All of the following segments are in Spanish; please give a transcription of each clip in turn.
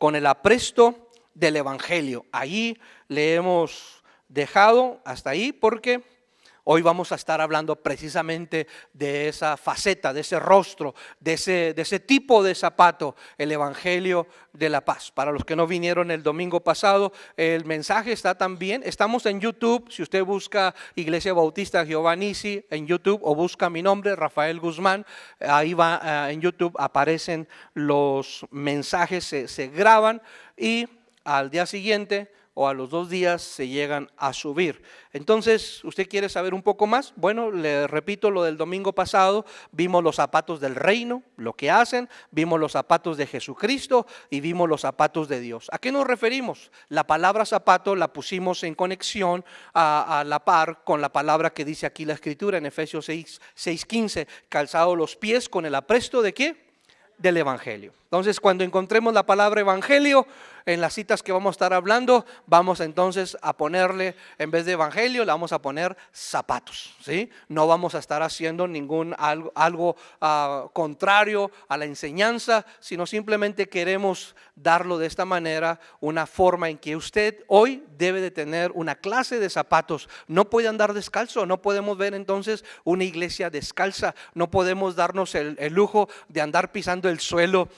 con el apresto del Evangelio. Allí le hemos dejado hasta ahí porque hoy vamos a estar hablando precisamente de esa faceta, de ese rostro, de ese tipo de zapato, el Evangelio de la paz. Para los que no vinieron el domingo pasado, el mensaje está también, estamos en YouTube. Si usted busca Iglesia Bautista Jehová Nisi en YouTube o busca mi nombre, Rafael Guzmán, ahí va, en YouTube aparecen los mensajes, se graban y al día siguiente o a los 2 días se llegan a subir. Entonces, ¿usted quiere saber un poco más? Bueno, le repito lo del domingo pasado. Vimos los zapatos del reino, lo que hacen, vimos los zapatos de Jesucristo y vimos los zapatos de Dios. ¿A qué nos referimos? La palabra zapato la pusimos en conexión a la par con la palabra que dice aquí la Escritura en Efesios 6:15, calzado los pies con el apresto ¿de qué? Del Evangelio. Entonces, cuando encontremos la palabra Evangelio en las citas que vamos a estar hablando, vamos entonces a ponerle, en vez de Evangelio, le vamos a poner zapatos, ¿sí? No vamos a estar haciendo algo contrario a la enseñanza, sino simplemente queremos darlo de esta manera, una forma en que usted hoy debe de tener una clase de zapatos. No puede andar descalzo, no podemos ver entonces una iglesia descalza, no podemos darnos el lujo de andar pisando el suelo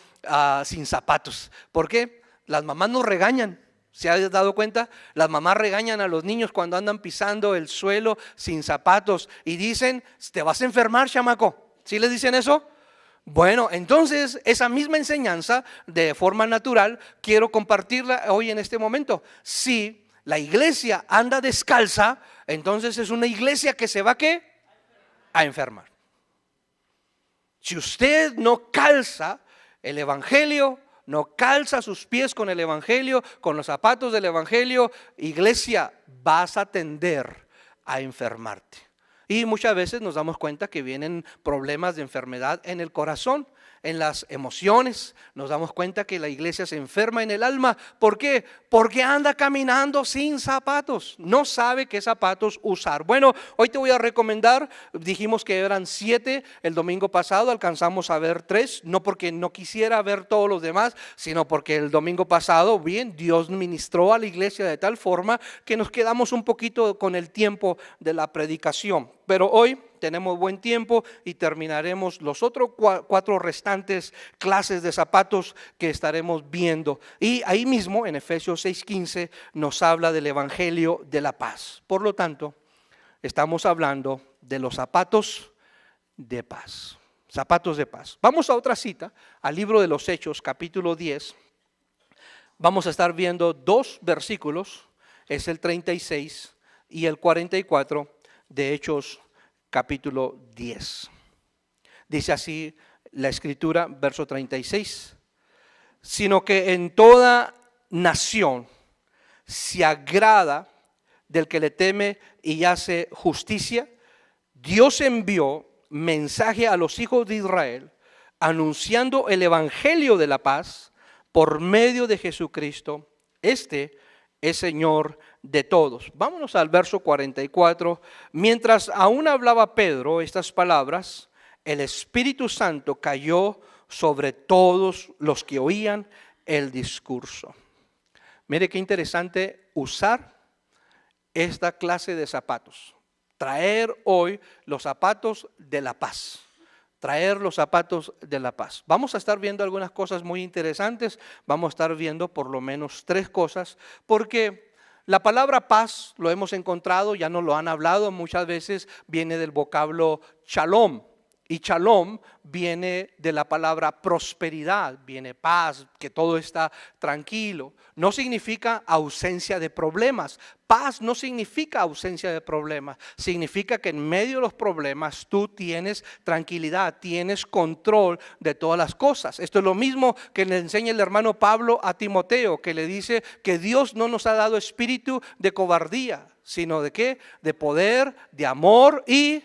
sin zapatos. ¿Por qué? Las mamás nos regañan. ¿Se ha dado cuenta? Las mamás regañan a los niños cuando andan pisando el suelo sin zapatos y dicen, te vas a enfermar, chamaco. ¿Sí les dicen eso? Bueno, entonces esa misma enseñanza de forma natural quiero compartirla hoy en este momento. Si la iglesia anda descalza, entonces es una iglesia que se va ¿qué? A enfermar. Si usted no calza el Evangelio, no calza sus pies con el Evangelio, con los zapatos del Evangelio, iglesia, vas a tender a enfermarte. Y muchas veces nos damos cuenta que vienen problemas de enfermedad en el corazón, en las emociones. Nos damos cuenta que la iglesia se enferma en el alma. ¿Por qué? Porque anda caminando sin zapatos, no sabe qué zapatos usar. Bueno, hoy te voy a recomendar, dijimos que eran 7 el domingo pasado, alcanzamos a ver 3, no porque no quisiera ver todos los demás, sino porque el domingo pasado, bien, Dios ministró a la iglesia de tal forma que nos quedamos un poquito con el tiempo de la predicación. Pero hoy tenemos buen tiempo y terminaremos los otros 4 restantes clases de zapatos que estaremos viendo. Y ahí mismo en Efesios 6:15 nos habla del Evangelio de la paz. Por lo tanto, estamos hablando de los zapatos de paz. Zapatos de paz. Vamos a otra cita, al libro de los Hechos, capítulo 10. Vamos a estar viendo 2 versículos, es el 36 y el 44 de Hechos capítulo 10. Dice así la Escritura, verso 36. Sino que en toda nación se agrada del que le teme y hace justicia. Dios envió mensaje a los hijos de Israel anunciando el Evangelio de la paz por medio de Jesucristo. Este es Señor de todos. Vámonos al verso 44. Mientras aún hablaba Pedro estas palabras, el Espíritu Santo cayó sobre todos los que oían el discurso. Mire qué interesante usar esta clase de zapatos. Traer hoy los zapatos de la paz. Traer los zapatos de la paz. Vamos a estar viendo algunas cosas muy interesantes. Vamos a estar viendo por lo menos 3 cosas. Porque la palabra paz lo hemos encontrado, ya nos lo han hablado muchas veces, viene del vocablo shalom. Y shalom viene de la palabra prosperidad, viene paz, que todo está tranquilo. No significa ausencia de problemas. Paz no significa ausencia de problemas. Significa que en medio de los problemas tú tienes tranquilidad, tienes control de todas las cosas. Esto es lo mismo que le enseña el hermano Pablo a Timoteo, que le dice que Dios no nos ha dado espíritu de cobardía, sino de ¿qué? De poder, de amor y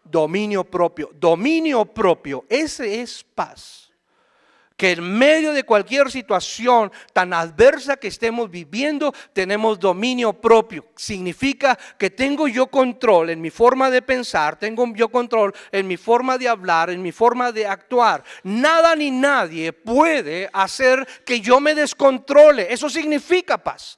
dominio propio. Dominio propio, ese es paz. Que en medio de cualquier situación tan adversa que estemos viviendo, tenemos dominio propio. Significa que tengo yo control en mi forma de pensar, tengo yo control en mi forma de hablar, en mi forma de actuar. Nada ni nadie puede hacer que yo me descontrole. Eso significa paz.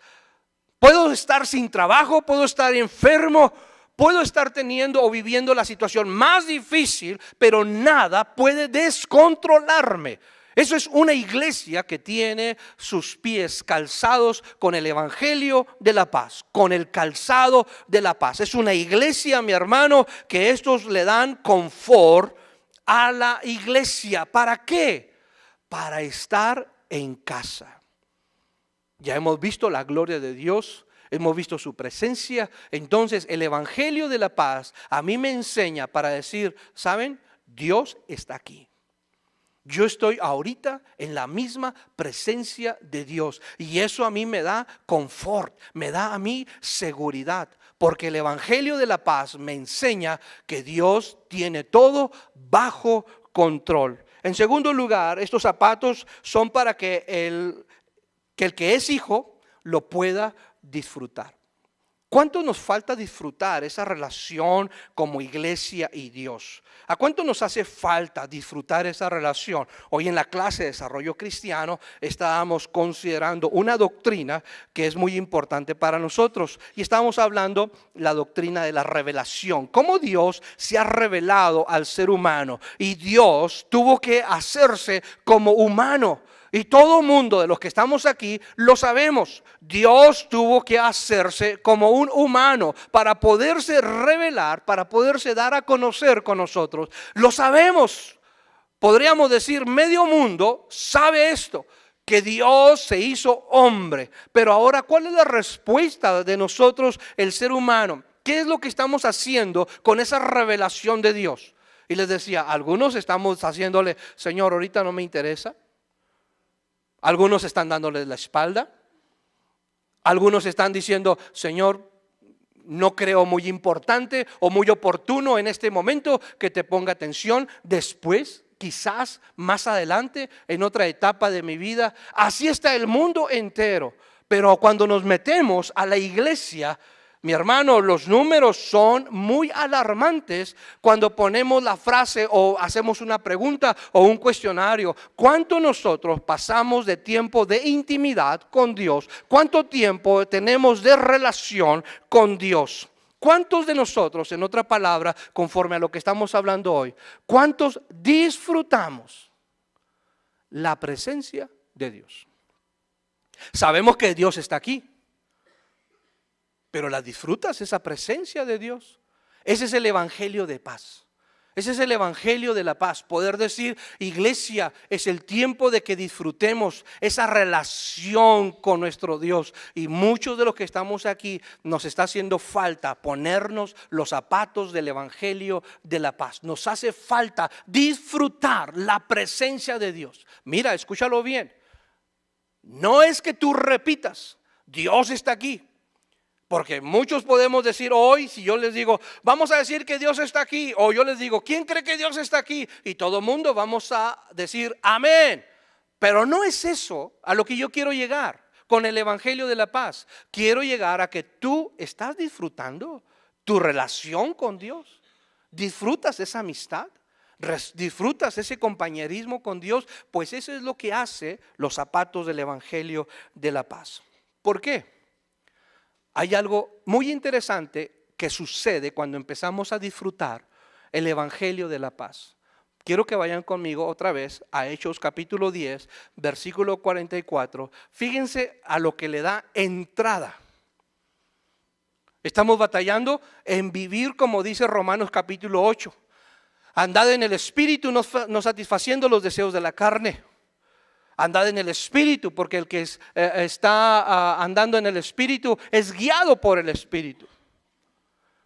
Puedo estar sin trabajo, puedo estar enfermo, puedo estar teniendo o viviendo la situación más difícil, pero nada puede descontrolarme. Eso es una iglesia que tiene sus pies calzados con el evangelio de la paz, con el calzado de la paz. Es una iglesia, mi hermano, que estos le dan confort a la iglesia. ¿Para qué? Para estar en casa. Ya hemos visto la gloria de Dios, hemos visto su presencia. Entonces el evangelio de la paz a mí me enseña para decir, ¿saben? Dios está aquí. Yo estoy ahorita en la misma presencia de Dios y eso a mí me da confort, me da a mí seguridad, porque el evangelio de la paz me enseña que Dios tiene todo bajo control. En segundo lugar, estos zapatos son para que el que es hijo lo pueda disfrutar. ¿Cuánto nos falta disfrutar esa relación como iglesia y Dios? ¿A cuánto nos hace falta disfrutar esa relación? Hoy en la clase de desarrollo cristiano estábamos considerando una doctrina que es muy importante para nosotros. Y estábamos hablando la doctrina de la revelación. Cómo Dios se ha revelado al ser humano. Y Dios tuvo que hacerse como humano. Y todo mundo de los que estamos aquí lo sabemos. Dios tuvo que hacerse como un humano para poderse revelar, para poderse dar a conocer con nosotros. Lo sabemos. Podríamos decir, medio mundo sabe esto, que Dios se hizo hombre. Pero ahora, ¿cuál es la respuesta de nosotros, el ser humano? ¿Qué es lo que estamos haciendo con esa revelación de Dios? Y les decía, algunos estamos haciéndole, Señor, ahorita no me interesa. Algunos están dándole la espalda. Algunos están diciendo, Señor, no creo muy importante o muy oportuno en este momento que te ponga atención. Después, quizás más adelante, en otra etapa de mi vida. Así está el mundo entero. Pero cuando nos metemos a la iglesia, mi hermano, los números son muy alarmantes cuando ponemos la frase o hacemos una pregunta o un cuestionario. ¿Cuánto nosotros pasamos de tiempo de intimidad con Dios? ¿Cuánto tiempo tenemos de relación con Dios? ¿Cuántos de nosotros, en otra palabra, conforme a lo que estamos hablando hoy, cuántos disfrutamos la presencia de Dios? Sabemos que Dios está aquí. Pero ¿la disfrutas esa presencia de Dios? Ese es el evangelio de paz. Ese es el evangelio de la paz. Poder decir, iglesia, es el tiempo de que disfrutemos esa relación con nuestro Dios. Y muchos de los que estamos aquí nos está haciendo falta ponernos los zapatos del evangelio de la paz. Nos hace falta disfrutar la presencia de Dios. Mira, escúchalo bien. No es que tú repitas, Dios está aquí. Porque muchos podemos decir hoy, si yo les digo, vamos a decir que Dios está aquí, o yo les digo, ¿quién cree que Dios está aquí? Y todo el mundo vamos a decir, amén. Pero no es eso a lo que yo quiero llegar con el evangelio de la paz. Quiero llegar a que tú estás disfrutando tu relación con Dios. ¿Disfrutas esa amistad? ¿Disfrutas ese compañerismo con Dios? Pues eso es lo que hace los zapatos del evangelio de la paz. ¿Por qué? Hay algo muy interesante que sucede cuando empezamos a disfrutar el evangelio de la paz. Quiero que vayan conmigo otra vez a Hechos capítulo 10, versículo 44. Fíjense a lo que le da entrada. Estamos batallando en vivir como dice Romanos capítulo 8. Andad en el Espíritu, no satisfaciendo los deseos de la carne. Andad en el Espíritu, porque el que está andando en el Espíritu es guiado por el Espíritu.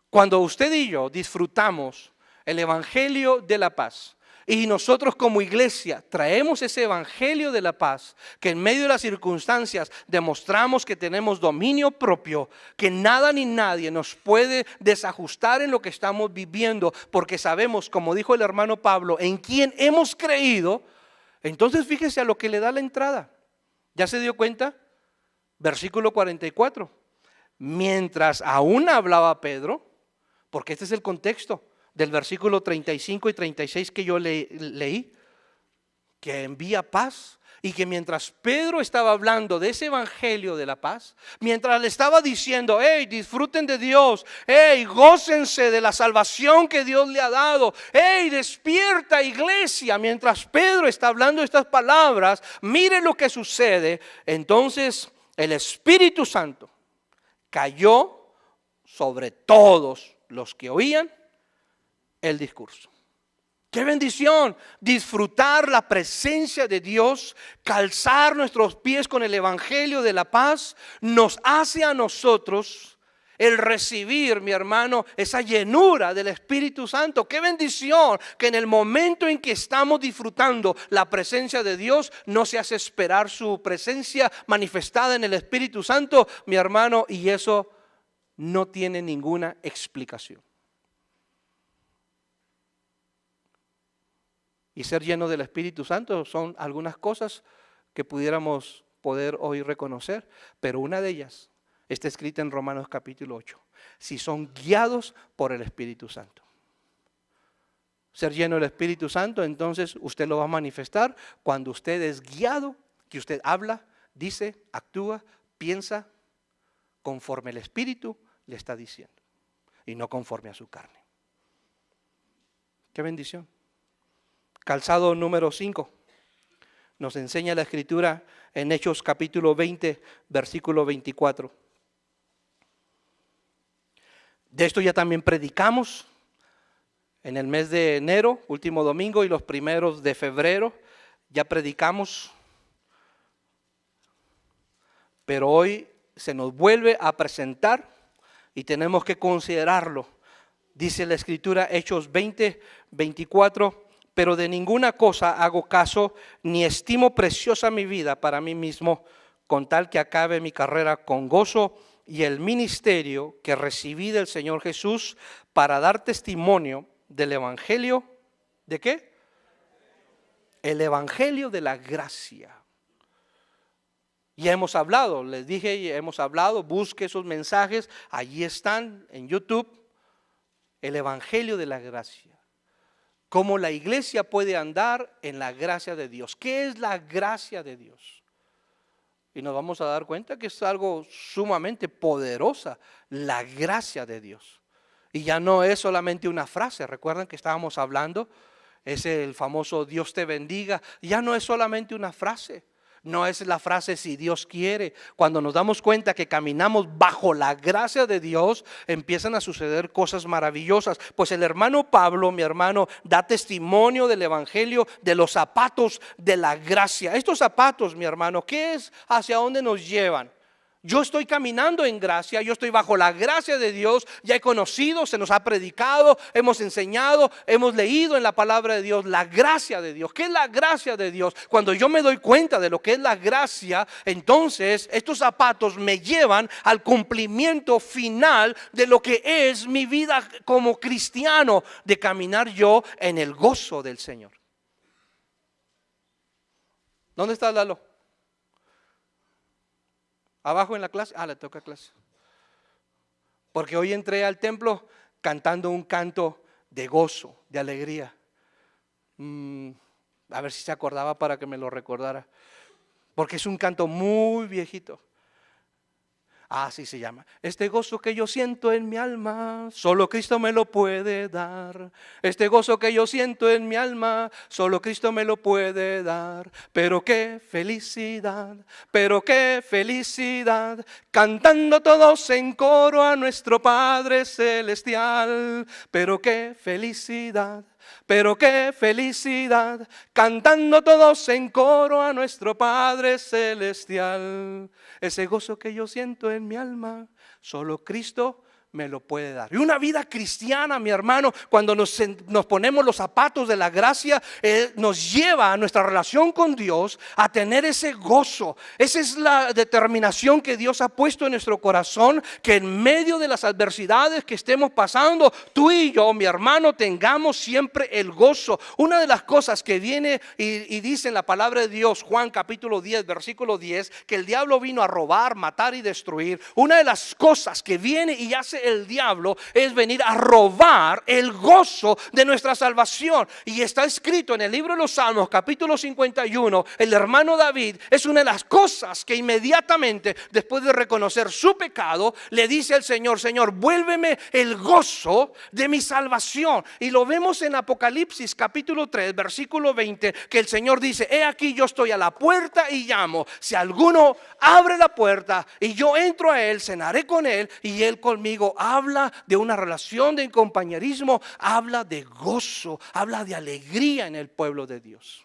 Cuando usted y yo disfrutamos el evangelio de la paz y nosotros como iglesia traemos ese evangelio de la paz, que en medio de las circunstancias demostramos que tenemos dominio propio, que nada ni nadie nos puede desajustar en lo que estamos viviendo, porque sabemos, como dijo el hermano Pablo, en quien hemos creído. Entonces fíjese a lo que le da la entrada. ¿Ya se dio cuenta? Versículo 44. Mientras aún hablaba Pedro, porque este es el contexto del versículo 35 y 36 que yo leí, que envía paz. Y que mientras Pedro estaba hablando de ese evangelio de la paz, mientras le estaba diciendo, hey, disfruten de Dios, hey, gócense de la salvación que Dios le ha dado, hey, despierta iglesia, mientras Pedro está hablando estas palabras, mire lo que sucede. Entonces el Espíritu Santo cayó sobre todos los que oían el discurso. ¡Qué bendición! Disfrutar la presencia de Dios, calzar nuestros pies con el evangelio de la paz, nos hace a nosotros el recibir, mi hermano, esa llenura del Espíritu Santo. ¡Qué bendición! Que en el momento en que estamos disfrutando la presencia de Dios, no se hace esperar su presencia manifestada en el Espíritu Santo, mi hermano, y eso no tiene ninguna explicación. Y ser lleno del Espíritu Santo son algunas cosas que pudiéramos poder hoy reconocer, pero una de ellas está escrita en Romanos capítulo 8. Si son guiados por el Espíritu Santo. Ser lleno del Espíritu Santo, entonces usted lo va a manifestar cuando usted es guiado, que usted habla, dice, actúa, piensa conforme el Espíritu le está diciendo y no conforme a su carne. ¡Qué bendición! Calzado número 5, nos enseña la Escritura en Hechos capítulo 20, versículo 24. De esto ya también predicamos en el mes de enero, último domingo, y los primeros de febrero, ya predicamos. Pero hoy se nos vuelve a presentar y tenemos que considerarlo. Dice la Escritura, Hechos 20, 24. Pero de ninguna cosa hago caso, ni estimo preciosa mi vida para mí mismo, con tal que acabe mi carrera con gozo y el ministerio que recibí del Señor Jesús para dar testimonio del evangelio. ¿De qué? El evangelio de la gracia. Ya hemos hablado, les dije, ya hemos hablado, busque esos mensajes, allí están en YouTube, el evangelio de la gracia. Cómo la iglesia puede andar en la gracia de Dios. ¿Qué es la gracia de Dios? Y nos vamos a dar cuenta que es algo sumamente poderosa, la gracia de Dios. Y ya no es solamente una frase. Recuerdan que estábamos hablando, es el famoso Dios te bendiga. Ya no es solamente una frase. No es la frase si Dios quiere. Cuando nos damos cuenta que caminamos bajo la gracia de Dios, empiezan a suceder cosas maravillosas. Pues el hermano Pablo, mi hermano, da testimonio del evangelio de los zapatos de la gracia. Estos zapatos, mi hermano, ¿qué es? ¿Hacia dónde nos llevan? Yo estoy caminando en gracia, yo estoy bajo la gracia de Dios, ya he conocido, se nos ha predicado, hemos enseñado, hemos leído en la palabra de Dios la gracia de Dios. ¿Qué es la gracia de Dios? Cuando yo me doy cuenta de lo que es la gracia, entonces estos zapatos me llevan al cumplimiento final de lo que es mi vida como cristiano, de caminar yo en el gozo del Señor. ¿Dónde está Lalo? Abajo en la clase, le toca clase. Porque hoy entré al templo cantando un canto de gozo, de alegría. A ver si se acordaba para que me lo recordara. Porque es un canto muy viejito. Así se llama. Este gozo que yo siento en mi alma, solo Cristo me lo puede dar. Este gozo que yo siento en mi alma, solo Cristo me lo puede dar. Pero qué felicidad, cantando todos en coro a nuestro Padre Celestial. Pero qué felicidad, cantando todos en coro a nuestro Padre Celestial. Ese gozo que yo siento en mi alma, solo Cristo me lo puede dar. Y una vida cristiana, mi hermano, cuando nos ponemos los zapatos de la gracia, nos lleva a nuestra relación con Dios a tener ese gozo. Esa es la determinación que Dios ha puesto en nuestro corazón, que en medio de las adversidades que estemos pasando, tú y yo, mi hermano, tengamos siempre el gozo. Una de las cosas que viene y dice en la palabra de Dios, Juan capítulo 10, versículo 10, que el diablo vino a robar, matar y destruir. Una de las cosas que viene y hace el diablo es venir a robar el gozo de nuestra salvación. Y está escrito en el libro de los Salmos capítulo 51, el hermano David, es una de las cosas que inmediatamente después de reconocer su pecado le dice al Señor: Señor, vuélveme el gozo de mi salvación. Y lo vemos en Apocalipsis capítulo 3 versículo 20, que el Señor dice: he aquí, yo estoy a la puerta y llamo. Si alguno abre la puerta y yo entro a él, cenaré con él y él conmigo. Habla de una relación de compañerismo, habla de gozo, habla de alegría en el pueblo de Dios.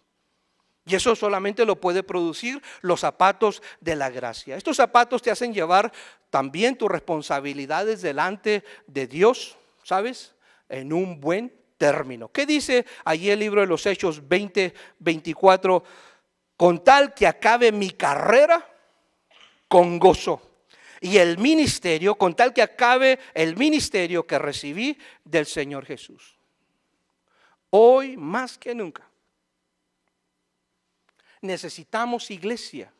Y eso solamente lo puede producir los zapatos de la gracia. Estos zapatos te hacen llevar también tus responsabilidades delante de Dios, ¿sabes? En un buen término. ¿Qué dice allí el libro de los Hechos 20:24? Con tal que acabe mi carrera con gozo y el ministerio, con tal que acabe el ministerio que recibí del Señor Jesús. Hoy más que nunca necesitamos, iglesia,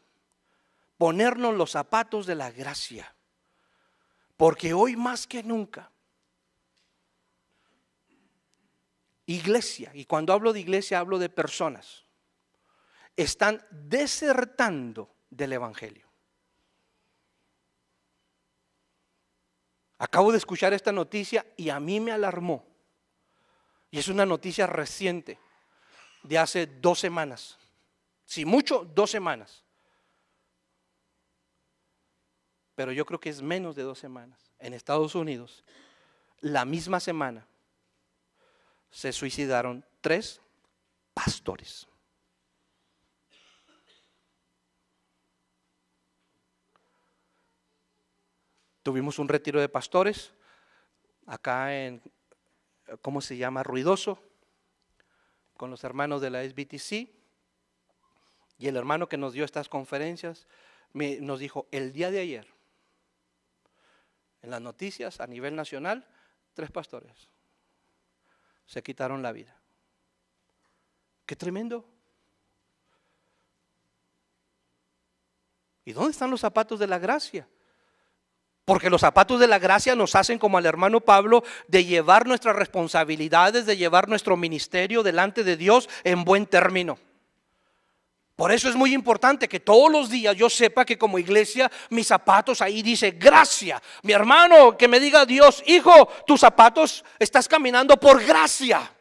ponernos los zapatos de la gracia, porque hoy más que nunca, iglesia, y cuando hablo de iglesia hablo de personas, están desertando del evangelio. Acabo de escuchar esta noticia y a mí me alarmó. Y es una noticia reciente, de hace 2 semanas. Si mucho, 2 semanas. Pero yo creo que es menos de 2 semanas. En Estados Unidos, la misma semana, se suicidaron 3 pastores. Tuvimos un retiro de pastores acá en, ¿cómo se llama? Ruidoso, con los hermanos de la SBTC. Y el hermano que nos dio estas conferencias nos dijo: el día de ayer, en las noticias a nivel nacional, 3 pastores se quitaron la vida. ¡Qué tremendo! ¿Y dónde están los zapatos de la gracia? Porque los zapatos de la gracia nos hacen como al hermano Pablo, de llevar nuestras responsabilidades, de llevar nuestro ministerio delante de Dios en buen término. Por eso es muy importante que todos los días yo sepa que como iglesia mis zapatos ahí dice gracia. Mi hermano, que me diga Dios: hijo, tus zapatos estás caminando por gracia.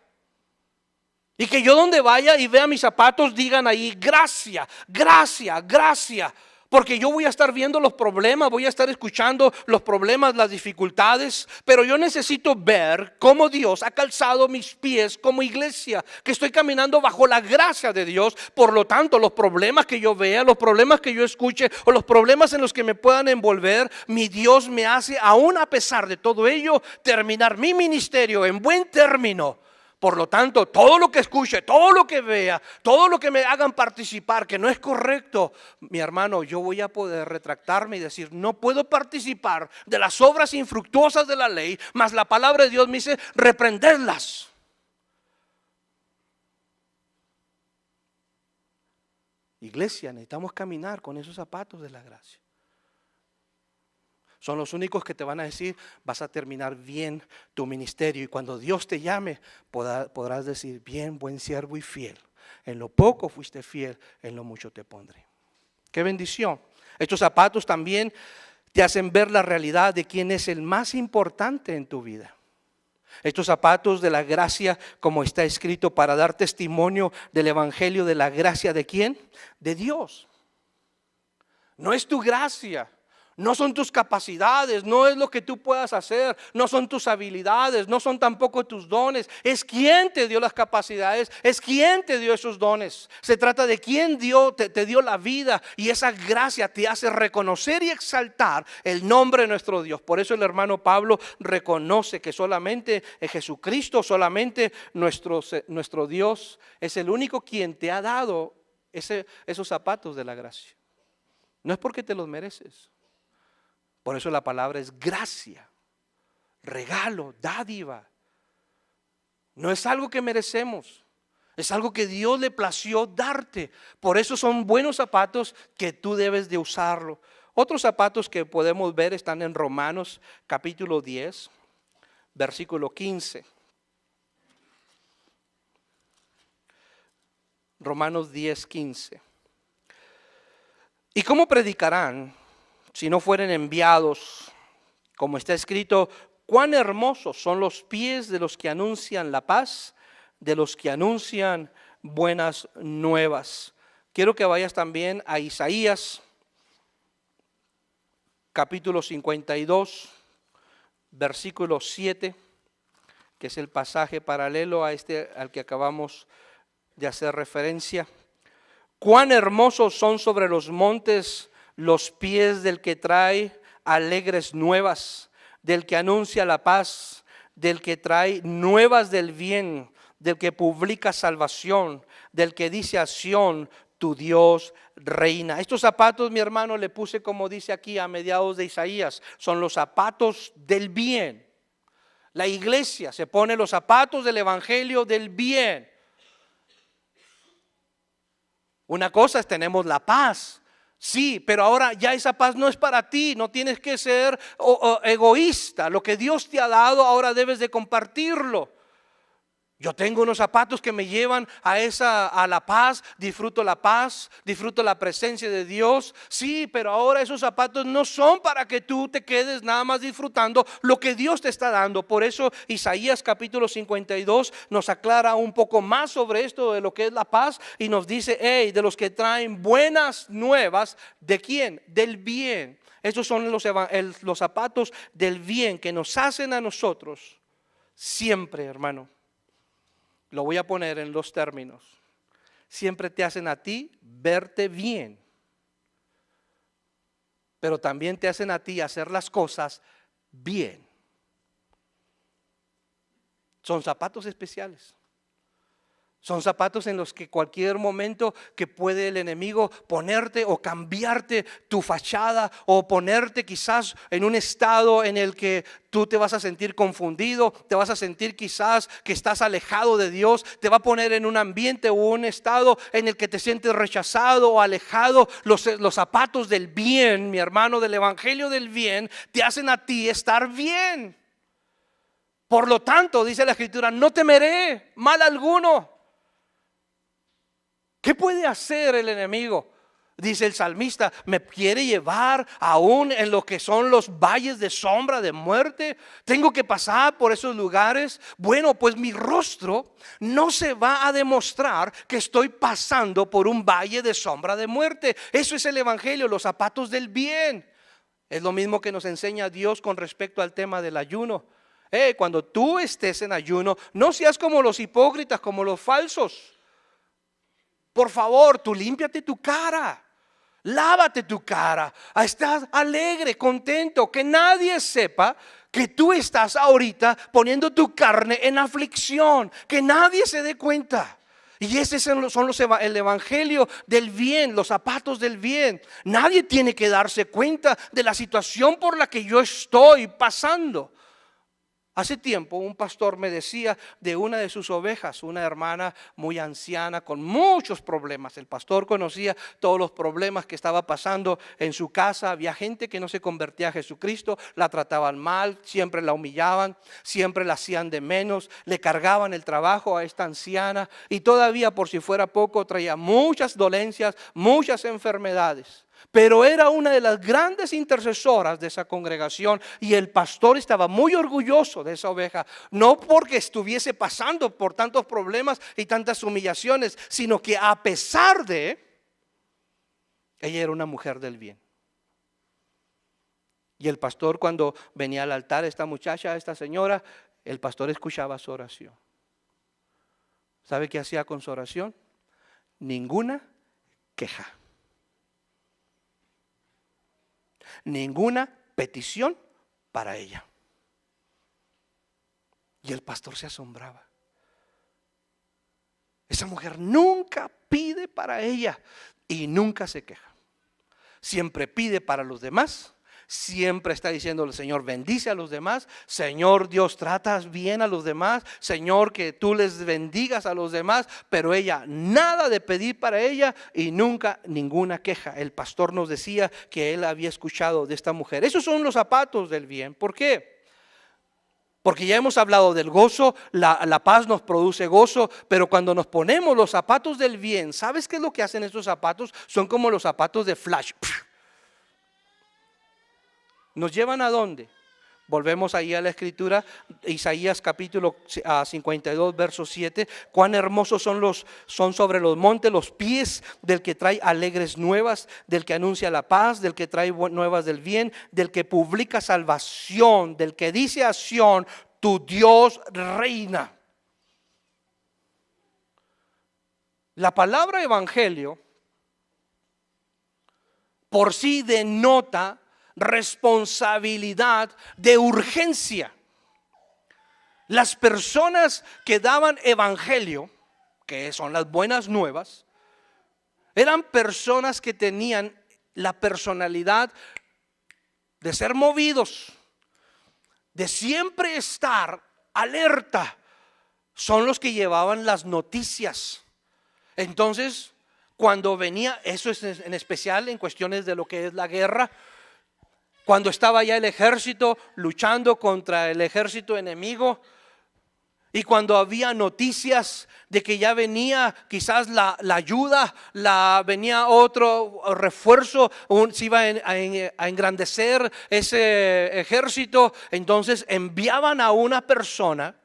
Y que yo donde vaya y vea mis zapatos digan ahí gracia, gracia, gracia. Porque yo voy a estar viendo los problemas, voy a estar escuchando los problemas, las dificultades, pero yo necesito ver cómo Dios ha calzado mis pies como iglesia, que estoy caminando bajo la gracia de Dios. Por lo tanto, los problemas que yo vea, los problemas que yo escuche o los problemas en los que me puedan envolver, mi Dios me hace, aún a pesar de todo ello, terminar mi ministerio en buen término. Por lo tanto, todo lo que escuche, todo lo que vea, todo lo que me hagan participar que no es correcto, mi hermano, yo voy a poder retractarme y decir: no puedo participar de las obras infructuosas de la ley, mas la palabra de Dios me dice reprenderlas. Iglesia, necesitamos caminar con esos zapatos de la gracia. Son los únicos que te van a decir: vas a terminar bien tu ministerio. Y cuando Dios te llame, podrás decir: bien, buen siervo y fiel. En lo poco fuiste fiel, en lo mucho te pondré. ¡Qué bendición! Estos zapatos también te hacen ver la realidad de quién es el más importante en tu vida. Estos zapatos de la gracia, como está escrito, para dar testimonio del evangelio de la gracia, ¿de quién? De Dios. No es tu gracia. No son tus capacidades, no es lo que tú puedas hacer, no son tus habilidades, no son tampoco tus dones. Es quien te dio las capacidades, es quien te dio esos dones. Se trata de quien te dio la vida, y esa gracia te hace reconocer y exaltar el nombre de nuestro Dios. Por eso el hermano Pablo reconoce que solamente en Jesucristo, solamente nuestro Dios es el único quien te ha dado esos zapatos de la gracia. No es porque te los mereces. Por eso la palabra es gracia, regalo, dádiva. No es algo que merecemos, es algo que Dios le plació darte. Por eso son buenos zapatos que tú debes de usarlo. Otros zapatos que podemos ver están en Romanos capítulo 10, versículo 15. Romanos 10, 15. ¿Y cómo predicarán si no fueren enviados? Como está escrito, cuán hermosos son los pies de los que anuncian la paz, de los que anuncian buenas nuevas. Quiero que vayas también a Isaías, capítulo 52, versículo 7, que es el pasaje paralelo a al que acabamos de hacer referencia. Cuán hermosos son sobre los montes los pies del que trae alegres nuevas, del que anuncia la paz, del que trae nuevas del bien, del que publica salvación, del que dice a Sión, tu Dios reina. Estos zapatos, mi hermano, le puse como dice aquí a mediados de Isaías, son los zapatos del bien. La iglesia se pone los zapatos del evangelio del bien. Una cosa es tenemos la paz. Sí, pero ahora ya esa paz no es para ti, no tienes que ser egoísta. Lo que Dios te ha dado ahora debes de compartirlo. Yo tengo unos zapatos que me llevan a la paz, disfruto la presencia de Dios. Sí, pero ahora esos zapatos no son para que tú te quedes nada más disfrutando lo que Dios te está dando. Por eso Isaías capítulo 52 nos aclara un poco más sobre esto de lo que es la paz y nos dice, hey, de los que traen buenas nuevas, ¿de quién? Del bien. Estos son los zapatos del bien que nos hacen a nosotros siempre, hermano. Lo voy a poner en los términos. Siempre te hacen a ti verte bien, pero también te hacen a ti hacer las cosas bien. Son zapatos especiales. Son zapatos en los que cualquier momento que puede el enemigo ponerte o cambiarte tu fachada o ponerte quizás en un estado en el que tú te vas a sentir confundido, te vas a sentir quizás que estás alejado de Dios, te va a poner en un ambiente o un estado en el que te sientes rechazado o alejado. Los zapatos del bien, mi hermano, del evangelio del bien, te hacen a ti estar bien. Por lo tanto, dice la Escritura, no temeré mal alguno. ¿Qué puede hacer el enemigo? Dice el salmista, me quiere llevar aún en lo que son los valles de sombra de muerte. Tengo que pasar por esos lugares. Bueno, pues mi rostro no se va a demostrar que estoy pasando por un valle de sombra de muerte. Eso es el evangelio, los zapatos del bien. Es lo mismo que nos enseña Dios con respecto al tema del ayuno. Cuando tú estés en ayuno, no seas como los hipócritas, como los falsos. Por favor, tú límpiate tu cara, lávate tu cara, estás alegre, contento, que nadie sepa que tú estás ahorita poniendo tu carne en aflicción, que nadie se dé cuenta. Y ese son el evangelio del bien, los zapatos del bien. Nadie tiene que darse cuenta de la situación por la que yo estoy pasando. Hace tiempo un pastor me decía de una de sus ovejas, una hermana muy anciana con muchos problemas. El pastor conocía todos los problemas que estaba pasando en su casa. Había gente que no se convertía a Jesucristo, la trataban mal, siempre la humillaban, siempre la hacían de menos, le cargaban el trabajo a esta anciana y todavía por si fuera poco traía muchas dolencias, muchas enfermedades. Pero era una de las grandes intercesoras de esa congregación y el pastor estaba muy orgulloso de esa oveja, no porque estuviese pasando por tantos problemas y tantas humillaciones, sino que a pesar de, ella era una mujer del bien. Y el pastor, cuando venía al altar, esta muchacha, esta señora, el pastor escuchaba su oración. ¿Sabe qué hacía con su oración? Ninguna queja. Ninguna petición para ella. Y el pastor se asombraba. Esa mujer nunca pide para ella y nunca se queja. Siempre pide para los demás. Siempre está diciéndole: Señor, bendice a los demás. Señor Dios, tratas bien a los demás. Señor, que tú les bendigas a los demás. Pero ella, nada de pedir para ella y nunca ninguna queja. El pastor nos decía que él había escuchado de esta mujer. Esos son los zapatos del bien. ¿Por qué? Porque ya hemos hablado del gozo, la paz nos produce gozo, pero cuando nos ponemos los zapatos del bien, ¿sabes qué es lo que hacen estos zapatos? Son como los zapatos de Flash. ¿Nos llevan a dónde? Volvemos ahí a la escritura, Isaías capítulo 52, verso 7. Cuán hermosos son sobre los montes los pies del que trae alegres nuevas, del que anuncia la paz, del que trae nuevas del bien, del que publica salvación, del que dice a Sión: tu Dios reina. La palabra evangelio por sí denota responsabilidad de urgencia. Las personas que daban evangelio, que son las buenas nuevas, eran personas que tenían la personalidad de ser movidos, de siempre estar alerta. Son los que llevaban las noticias. Entonces, cuando venía, eso es en especial en cuestiones de lo que es la guerra, cuando estaba ya el ejército luchando contra el ejército enemigo, y cuando había noticias de que ya venía quizás la ayuda, venía otro refuerzo, se iba a engrandecer ese ejército, entonces enviaban a una persona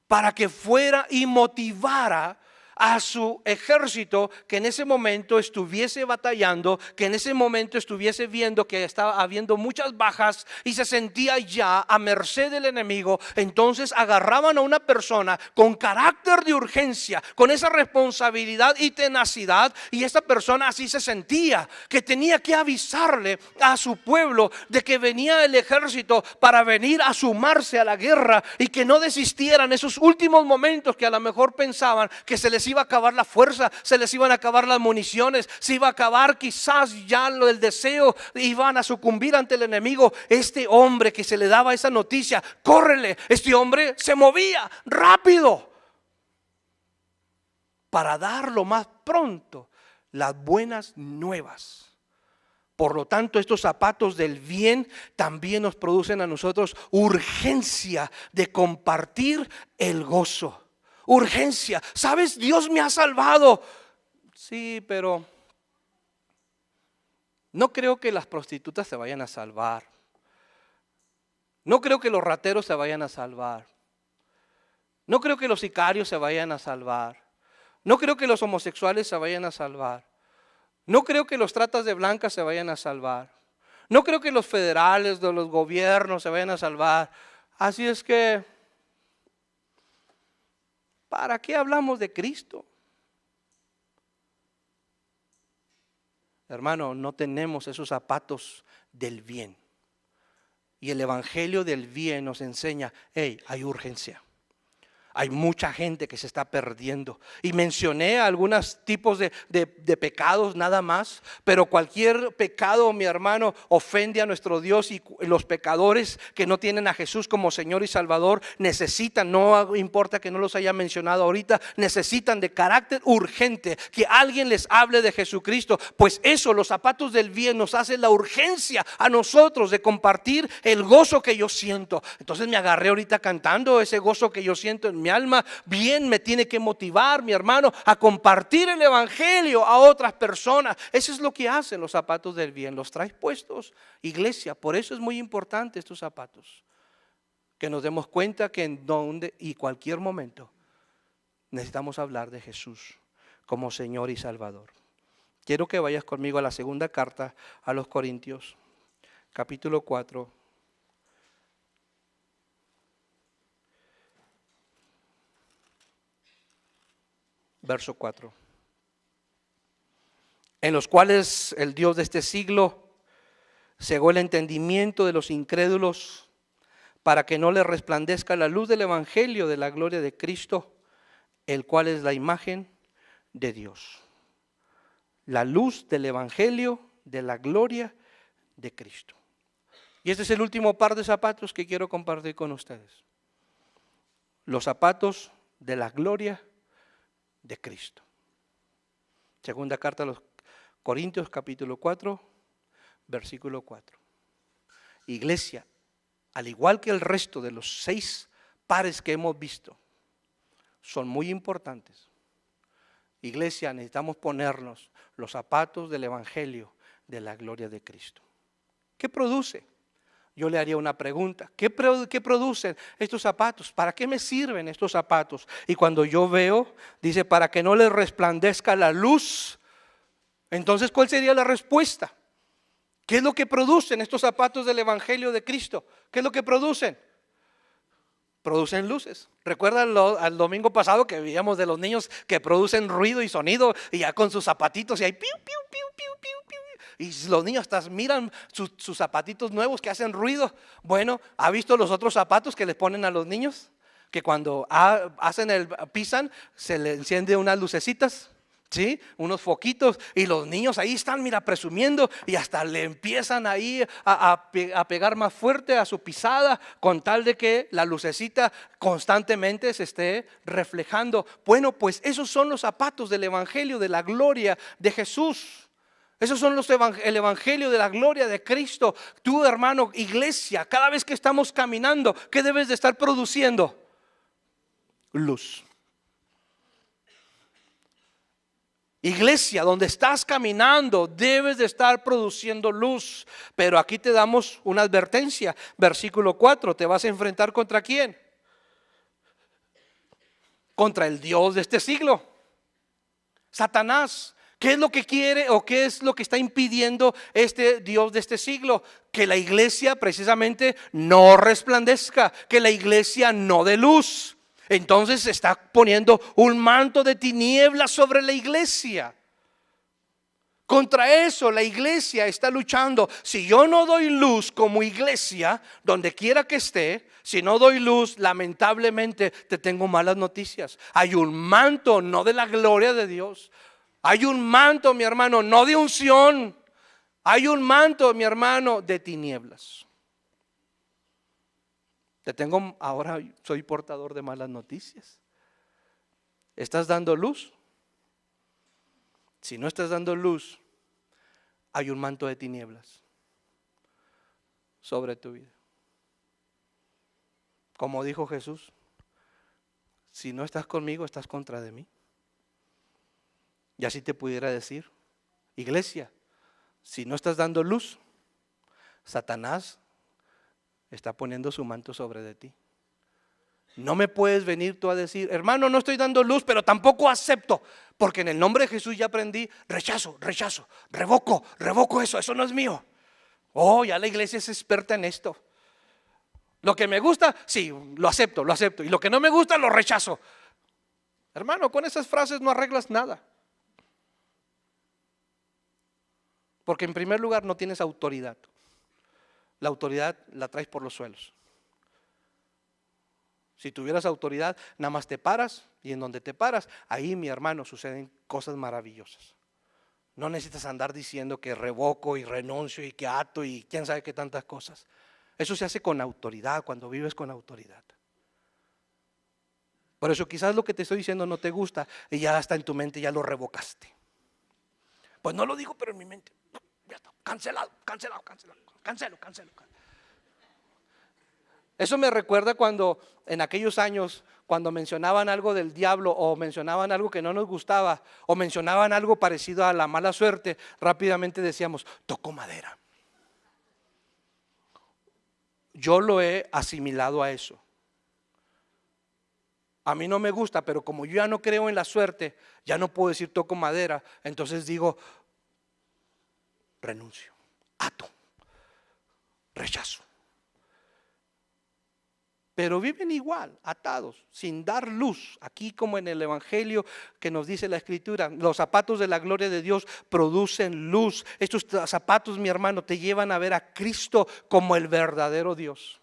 para que fuera y motivara a su ejército, que en ese momento estuviese batallando, que en ese momento estuviese viendo que estaba habiendo muchas bajas y se sentía ya a merced del enemigo. Entonces agarraban a una persona con carácter de urgencia, con esa responsabilidad y tenacidad, y esa persona así se sentía, que tenía que avisarle a su pueblo de que venía el ejército para venir a sumarse a la guerra, y que no desistieran esos últimos momentos que a lo mejor pensaban que se les iba a acabar la fuerza, se les iban a acabar las municiones, se iba a acabar quizás ya el deseo, iban a sucumbir ante el enemigo. Este hombre que se le daba esa noticia: córrele, este hombre se movía rápido para dar lo más pronto las buenas nuevas. Por lo tanto, estos zapatos del bien también nos producen a nosotros urgencia de compartir el gozo. Urgencia. ¿Sabes? Dios me ha salvado. Sí, pero no creo que las prostitutas se vayan a salvar. No creo que los rateros se vayan a salvar. No creo que los sicarios se vayan a salvar. No creo que los homosexuales se vayan a salvar. No creo que los tratas de blancas se vayan a salvar. No creo que los federales de los gobiernos se vayan a salvar. Así es que, ¿para qué hablamos de Cristo? Hermano, no tenemos esos zapatos del bien. Y el evangelio del bien nos enseña: hey, hay urgencia. Hay mucha gente que se está perdiendo. Y mencioné algunos tipos de pecados nada más. Pero cualquier pecado, mi hermano, ofende a nuestro Dios. Y los pecadores que no tienen a Jesús como Señor y Salvador necesitan, no importa que no los haya mencionado ahorita, necesitan de carácter urgente que alguien les hable de Jesucristo. Pues eso, los zapatos del bien nos hacen la urgencia a nosotros de compartir el gozo que yo siento. Entonces me agarré ahorita cantando ese gozo que yo siento en mi alma. Bien me tiene que motivar, mi hermano, a compartir el evangelio a otras personas. Eso es lo que hacen los zapatos del bien. Los traes puestos, iglesia. Por eso es muy importante estos zapatos. Que nos demos cuenta que en donde y cualquier momento necesitamos hablar de Jesús como Señor y Salvador. Quiero que vayas conmigo a la segunda carta a los Corintios. capítulo 4. Verso 4. En los cuales el Dios de este siglo cegó el entendimiento de los incrédulos para que no les resplandezca la luz del evangelio de la gloria de Cristo, el cual es la imagen de Dios. La luz del evangelio de la gloria de Cristo. Y este es el último par de zapatos que quiero compartir con ustedes. Los zapatos de la gloria de Cristo. Segunda carta a los Corintios, capítulo 4, versículo 4. Iglesia, al igual que el resto de los 6 pares que hemos visto, son muy importantes. Iglesia, necesitamos ponernos los zapatos del evangelio de la gloria de Cristo. ¿Qué produce? Yo le haría una pregunta. ¿Qué producen estos zapatos? ¿Para qué me sirven estos zapatos? Y cuando yo veo, dice, para que no les resplandezca la luz. Entonces, ¿cuál sería la respuesta? ¿Qué es lo que producen estos zapatos del evangelio de Cristo? ¿Qué es lo que producen? Producen luces. ¿Recuerdan al domingo pasado que veíamos de los niños que producen ruido y sonido y ya con sus zapatitos y hay piu, piu, piu, piu, piu, piu? Y los niños hasta miran sus zapatitos nuevos que hacen ruido. Bueno, ¿ha visto los otros zapatos que les ponen a los niños? Que cuando pisan se le encienden unas lucecitas, ¿sí? Unos foquitos, y los niños ahí están, mira, presumiendo, y hasta le empiezan ahí a pegar más fuerte a su pisada con tal de que la lucecita constantemente se esté reflejando. Bueno, pues esos son los zapatos del evangelio de la gloria de Jesús. Esos son el evangelio de la gloria de Cristo. Tú, hermano, iglesia, cada vez que estamos caminando, ¿qué debes de estar produciendo? Luz. Iglesia, donde estás caminando, debes de estar produciendo luz. Pero aquí te damos una advertencia. Versículo 4, ¿te vas a enfrentar contra quién? Contra el Dios de este siglo, Satanás. ¿Qué es lo que quiere o qué es lo que está impidiendo este Dios de este siglo? Que la iglesia precisamente no resplandezca, que la iglesia no dé luz. Entonces se está poniendo un manto de tinieblas sobre la iglesia. Contra eso la iglesia está luchando. Si yo no doy luz como iglesia, donde quiera que esté, si no doy luz, lamentablemente te tengo malas noticias. Hay un manto no de la gloria de Dios. Hay un manto, mi hermano, no de unción. Hay un manto, mi hermano, de tinieblas. Ahora soy portador de malas noticias. ¿Estás dando luz? Si no estás dando luz, hay un manto de tinieblas sobre tu vida. Como dijo Jesús, si no estás conmigo, estás contra de mí. Y así te pudiera decir, iglesia, si no estás dando luz, Satanás está poniendo su manto sobre de ti. No me puedes venir tú a decir, hermano, no estoy dando luz, pero tampoco acepto, porque en el nombre de Jesús ya aprendí, rechazo, revoco eso no es mío. Oh, ya la iglesia es experta en esto. Lo que me gusta, sí, lo acepto, y lo que no me gusta, lo rechazo. Hermano, con esas frases no arreglas nada. Porque en primer lugar no tienes autoridad. La autoridad la traes por los suelos. Si tuvieras autoridad, nada más te paras, y en donde te paras, ahí, mi hermano, suceden cosas maravillosas. No necesitas andar diciendo que revoco y renuncio y que ato y quién sabe qué tantas cosas. Eso se hace con autoridad, cuando vives con autoridad. Por eso quizás lo que te estoy diciendo no te gusta y ya está en tu mente, ya lo revocaste. Pues no lo digo, pero en mi mente, ya está, cancelado. Eso me recuerda cuando en aquellos años, cuando mencionaban algo del diablo o mencionaban algo que no nos gustaba o mencionaban algo parecido a la mala suerte, rápidamente decíamos, toco madera. Yo lo he asimilado a eso. A mí no me gusta, pero como yo ya no creo en la suerte, ya no puedo decir toco madera, entonces digo renuncio, ato. rechazo. Pero viven igual, atados, sin dar luz. Aquí como en el Evangelio que nos dice la Escritura, los zapatos de la gloria de Dios producen luz. Estos zapatos, mi hermano, te llevan a ver a Cristo como el verdadero Dios.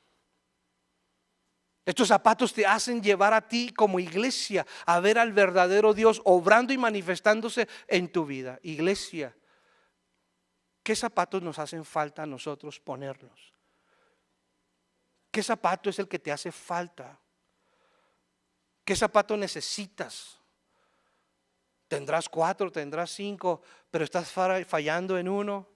Estos zapatos te hacen llevar a ti como iglesia a ver al verdadero Dios obrando y manifestándose en tu vida. Iglesia, ¿qué zapatos nos hacen falta a nosotros ponernos? ¿Qué zapato es el que te hace falta? ¿Qué zapato necesitas? Tendrás 4, tendrás 5, pero estás fallando en uno.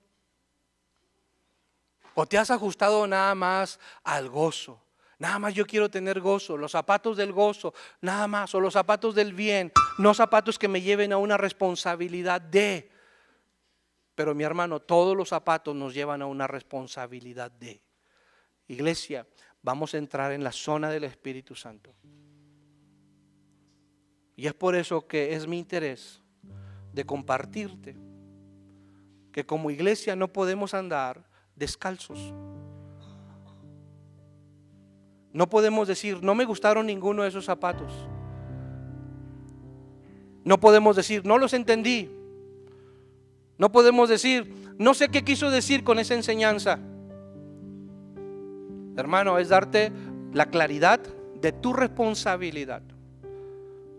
¿O te has ajustado nada más al gozo? Nada más yo quiero tener gozo, los zapatos del gozo, nada más, o los zapatos del bien, no zapatos que me lleven a una responsabilidad de. Pero mi hermano, todos los zapatos nos llevan a una responsabilidad de. Iglesia, vamos a entrar en la zona del Espíritu Santo. Y es por eso que es mi interés de compartirte que como iglesia no podemos andar descalzos. No podemos decir, no me gustaron ninguno de esos zapatos. No podemos decir, no los entendí. No podemos decir, no sé qué quiso decir con esa enseñanza. Hermano, es darte la claridad de tu responsabilidad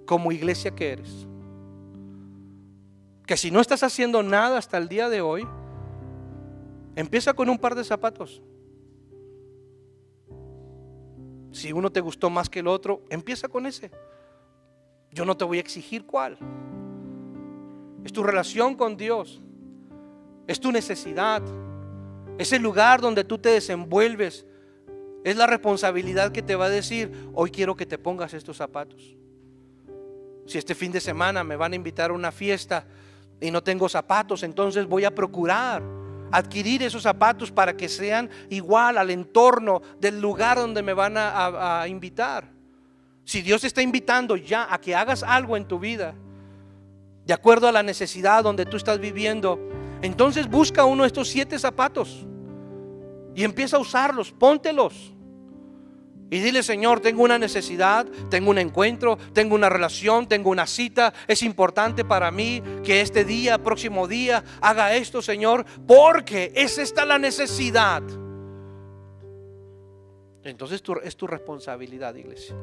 como iglesia que eres. Que si no estás haciendo nada hasta el día de hoy, empieza con un par de zapatos. Si uno te gustó más que el otro, empieza con ese. Yo no te voy a exigir cuál. Es tu relación con Dios. Es tu necesidad. Es el lugar donde tú te desenvuelves. Es la responsabilidad que te va a decir, hoy quiero que te pongas estos zapatos. Si este fin de semana me van a invitar a una fiesta y no tengo zapatos, entonces voy a procurar adquirir esos zapatos para que sean igual al entorno del lugar donde me van a invitar. Si Dios te está invitando ya a que hagas algo en tu vida, de acuerdo a la necesidad donde tú estás viviendo, entonces busca uno de estos 7 zapatos y empieza a usarlos, póntelos. Y dile, Señor, tengo una necesidad, tengo un encuentro, tengo una relación, tengo una cita. Es importante para mí que este día, próximo día, haga esto, Señor, porque es esta la necesidad. Entonces es tu responsabilidad, iglesia.